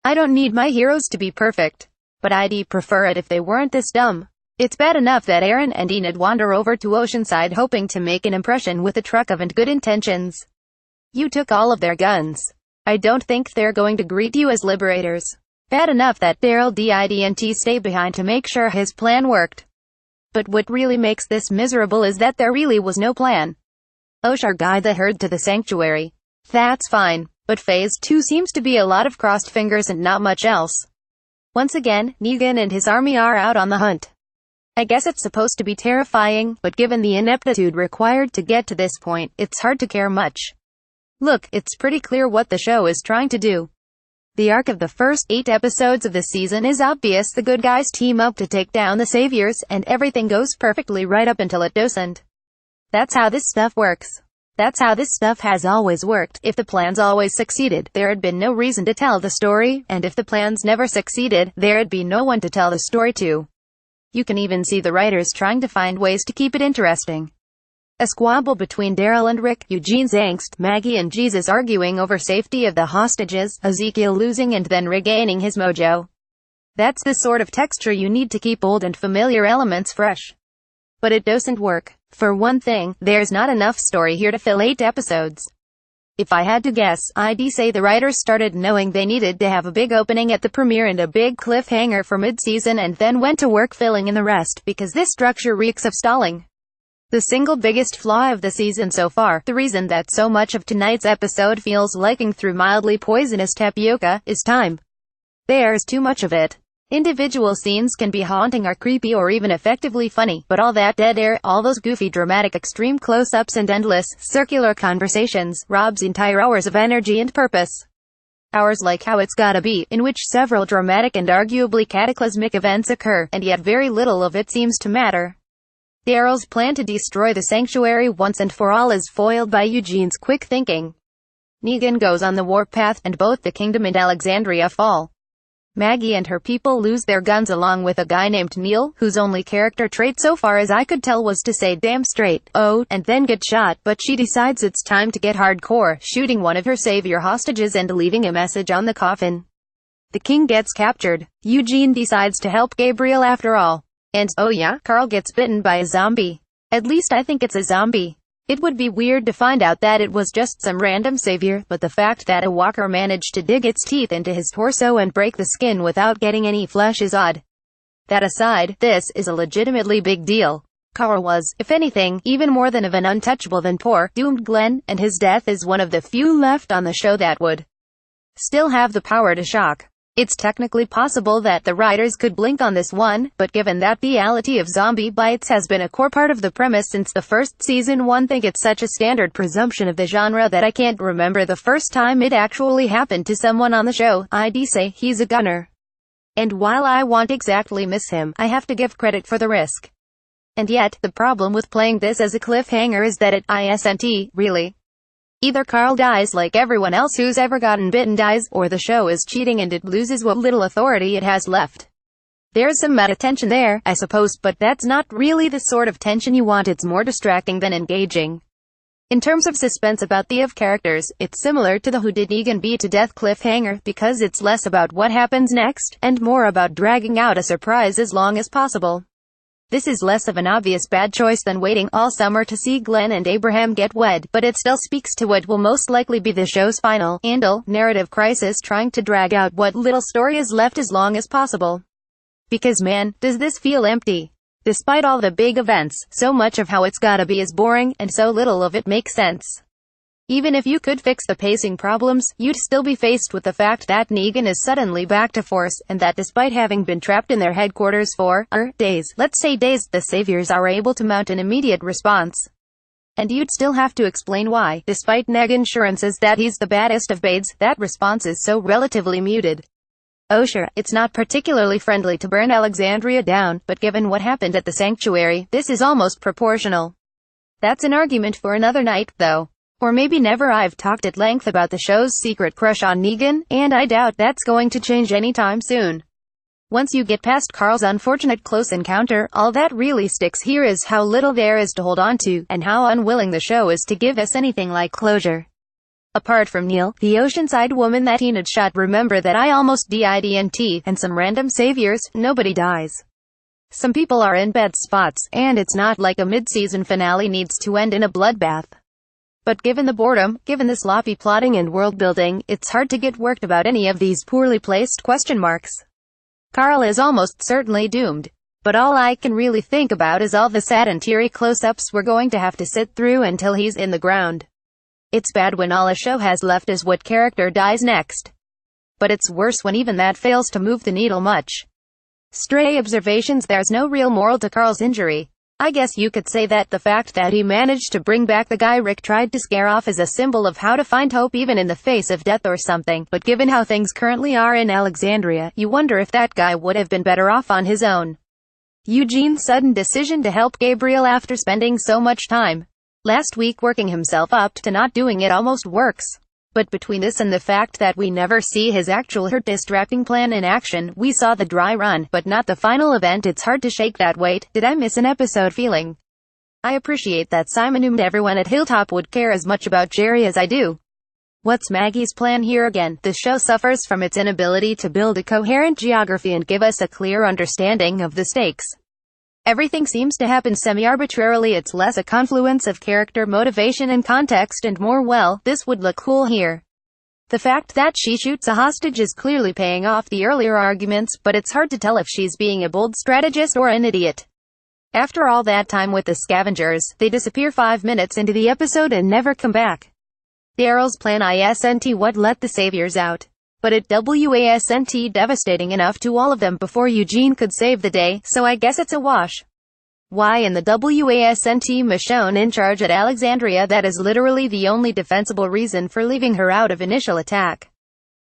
I don't need my heroes to be perfect. But I'd prefer it if they weren't this dumb. It's bad enough that Aaron and Enid wander over to Oceanside hoping to make an impression with a truck of good intentions. You took all of their guns. I don't think they're going to greet you as liberators. Bad enough that Daryl didn't stay behind to make sure his plan worked. But what really makes this miserable is that there really was no plan. Oshar guide the herd to the sanctuary. That's fine. But phase 2 seems to be a lot of crossed fingers and not much else. Once again, Negan and his army are out on the hunt. I guess it's supposed to be terrifying, but given the ineptitude required to get to this point, it's hard to care much. Look, it's pretty clear what the show is trying to do. The arc of the first 8 episodes of the season is obvious. The good guys team up to take down the saviors, and everything goes perfectly right up until it doesn't. That's how this stuff works. That's how this stuff has always worked. If the plans always succeeded, there had been no reason to tell the story, and if the plans never succeeded, there'd be no one to tell the story to. You can even see the writers trying to find ways to keep it interesting. A squabble between Daryl and Rick, Eugene's angst, Maggie and Jesus arguing over safety of the hostages, Ezekiel losing and then regaining his mojo. That's the sort of texture you need to keep old and familiar elements fresh. But it doesn't work. For one thing, there's not enough story here to fill 8 episodes. If I had to guess, I'd say the writers started knowing they needed to have a big opening at the premiere and a big cliffhanger for mid-season and then went to work filling in the rest, because this structure reeks of stalling. The single biggest flaw of the season so far, the reason that so much of tonight's episode feels like through mildly poisonous tapioca, is time. There's too much of it. Individual scenes can be haunting or creepy or even effectively funny, but all that dead air, all those goofy dramatic extreme close-ups and endless, circular conversations, robs entire hours of energy and purpose. Hours like How It's Gotta Be, in which several dramatic and arguably cataclysmic events occur, and yet very little of it seems to matter. Daryl's plan to destroy the sanctuary once and for all is foiled by Eugene's quick thinking. Negan goes on the warpath, and both the kingdom and Alexandria fall. Maggie and her people lose their guns along with a guy named Neil, whose only character trait so far as I could tell was to say damn straight, oh, and then get shot, but she decides it's time to get hardcore, shooting one of her savior hostages and leaving a message on the coffin. The king gets captured. Eugene decides to help Gabriel after all. And, oh yeah, Carl gets bitten by a zombie. At least I think it's a zombie. It would be weird to find out that it was just some random savior, but the fact that a walker managed to dig its teeth into his torso and break the skin without getting any flesh is odd. That aside, this is a legitimately big deal. Carl was, if anything, even more than of an untouchable than poor, doomed Glenn, and his death is one of the few left on the show that would still have the power to shock. It's technically possible that the writers could blink on this one, but given that the reality of zombie bites has been a core part of the premise since the first season, one think it's such a standard presumption of the genre that I can't remember the first time it actually happened to someone on the show. I'd say he's a gunner. And while I won't exactly miss him, I have to give credit for the risk. And yet, the problem with playing this as a cliffhanger is that it isn't really. Either Carl dies like everyone else who's ever gotten bitten dies, or the show is cheating and it loses what little authority it has left. There's some meta tension there, I suppose, but that's not really the sort of tension you want. It's more distracting than engaging. In terms of suspense about the characters, it's similar to the Who Did Negan Beat to Death cliffhanger, because it's less about what happens next, and more about dragging out a surprise as long as possible. This is less of an obvious bad choice than waiting all summer to see Glenn and Abraham get wed, but it still speaks to what will most likely be the show's final, narrative crisis, trying to drag out what little story is left as long as possible. Because man, does this feel empty. Despite all the big events, so much of How It's Gotta Be is boring, and so little of it makes sense. Even if you could fix the pacing problems, you'd still be faced with the fact that Negan is suddenly back to force, and that despite having been trapped in their headquarters for, days, let's say days, the saviors are able to mount an immediate response. And you'd still have to explain why, despite Negan's assurances that he's the baddest of babes, that response is so relatively muted. Oh sure, it's not particularly friendly to burn Alexandria down, but given what happened at the sanctuary, this is almost proportional. That's an argument for another night, though. Or maybe never. I've talked at length about the show's secret crush on Negan, and I doubt that's going to change anytime soon. Once you get past Carl's unfortunate close encounter, all that really sticks here is how little there is to hold on to, and how unwilling the show is to give us anything like closure. Apart from Neil, the Oceanside woman that Enid shot, remember that I almost didn't, and some random saviors, nobody dies. Some people are in bad spots, and it's not like a mid-season finale needs to end in a bloodbath. But given the boredom, given the sloppy plotting and world-building, it's hard to get worked about any of these poorly placed question marks. Carl is almost certainly doomed. But all I can really think about is all the sad and teary close-ups we're going to have to sit through until he's in the ground. It's bad when all a show has left is what character dies next. But it's worse when even that fails to move the needle much. Stray observations: there's no real moral to Carl's injury. I guess you could say that the fact that he managed to bring back the guy Rick tried to scare off is a symbol of how to find hope even in the face of death or something, but given how things currently are in Alexandria, you wonder if that guy would have been better off on his own. Eugene's sudden decision to help Gabriel after spending so much time last week working himself up to not doing it almost works. But between this and the fact that we never see his actual hurt-distracting plan in action, we saw the dry run, but not the final event, it's hard to shake that "wait, did I miss an episode" feeling. I appreciate that Simon assumed everyone at Hilltop would care as much about Jerry as I do. What's Maggie's plan here again? The show suffers from its inability to build a coherent geography and give us a clear understanding of the stakes. Everything seems to happen semi-arbitrarily. It's less a confluence of character motivation and context and more, well, this would look cool here. The fact that she shoots a hostage is clearly paying off the earlier arguments, but it's hard to tell if she's being a bold strategist or an idiot. After all that time with the scavengers, they disappear 5 minutes into the episode and never come back. Daryl's plan isn't what let the saviors out. But it wasn't devastating enough to all of them before Eugene could save the day, so I guess it's a wash. Why in the wasn't Michonne in charge at Alexandria? That is literally the only defensible reason for leaving her out of initial attack.